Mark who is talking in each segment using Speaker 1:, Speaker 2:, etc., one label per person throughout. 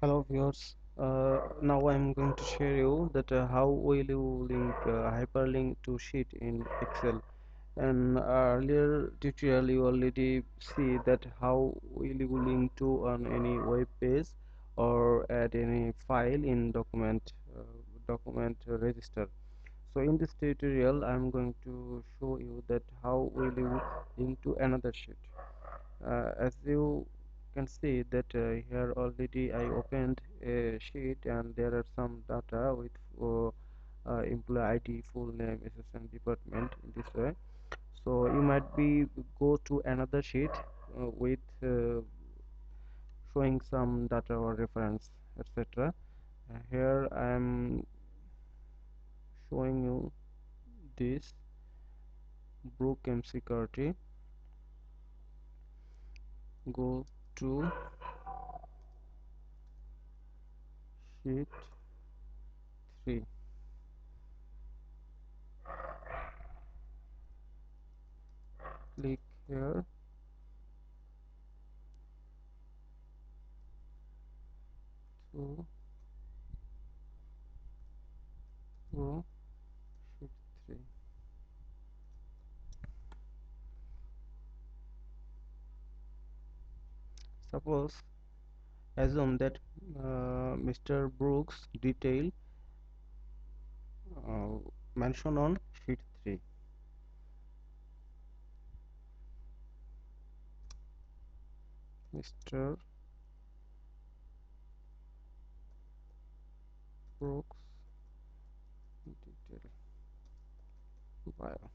Speaker 1: Hello viewers. Now I'm going to share you that how will you link hyperlink to sheet in Excel. And earlier tutorial you already see that how will you link to on any web page or add any file in document register. So in this tutorial I'm going to show you that how will you link to another sheet. As you can see that here already I opened a sheet and there are some data with employee ID, full name, assistant department in this way. So you might be go to another sheet with showing some data or reference, etc. Here I am showing you this Brook M security. Go to sheet 3, click here to go sheet 3. Suppose assume that Mr. Brooks detail uh, mentioned on sheet 3. Mr. Brooks detail bio.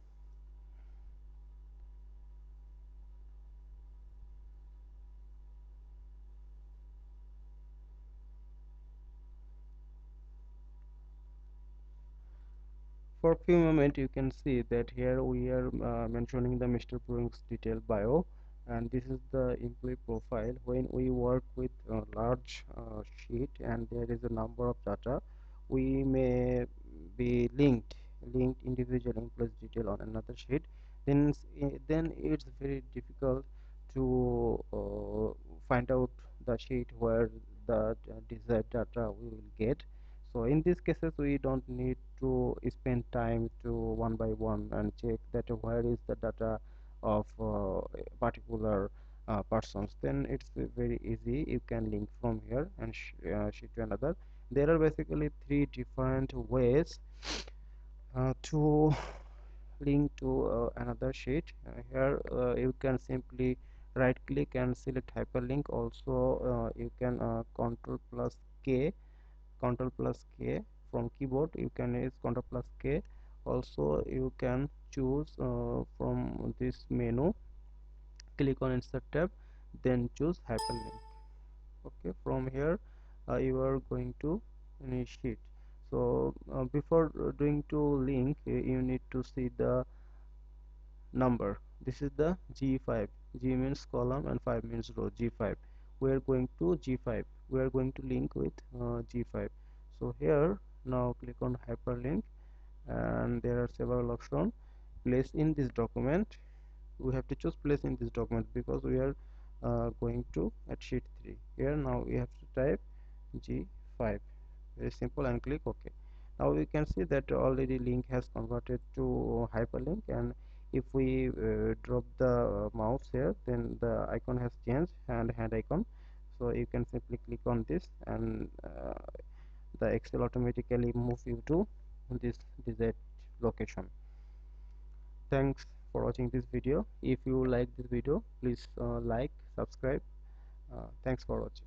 Speaker 1: For a few moments you can see that here we are mentioning the Mr. Brooks detail bio, and this is the employee profile. When we work with a large sheet and there is a number of data, we may be linked individual employees detail on another sheet. Then it's very difficult to find out the sheet where the desired data we will get. So in these cases we don't need to spend time to one by one and check that where is the data of particular persons. Then it's very easy, you can link from here and sheet to another. There are basically three different ways to link to another sheet. Here you can simply right click and select hyperlink. Also you can control plus K from keyboard. You can use control plus K. Also you can choose from this menu, click on insert tab, then choose hyperlink. Okay, from here you are going to initiate. So before doing to link, you need to see the number. This is the G5. G means column and 5 means row. G5. We are going to G5. We are going to link with G5. So here now click on hyperlink, and there are several options. Place in this document. We have to choose place in this document because we are going to at sheet 3. Here now we have to type G5. Very simple, and click OK. Now we can see that already link has converted to hyperlink, and if we drop the mouse here, then the icon has changed and hand icon. So you can simply click on this, and the Excel automatically move you to this desired location. Thanks for watching this video. If you like this video, please like, subscribe. Thanks for watching.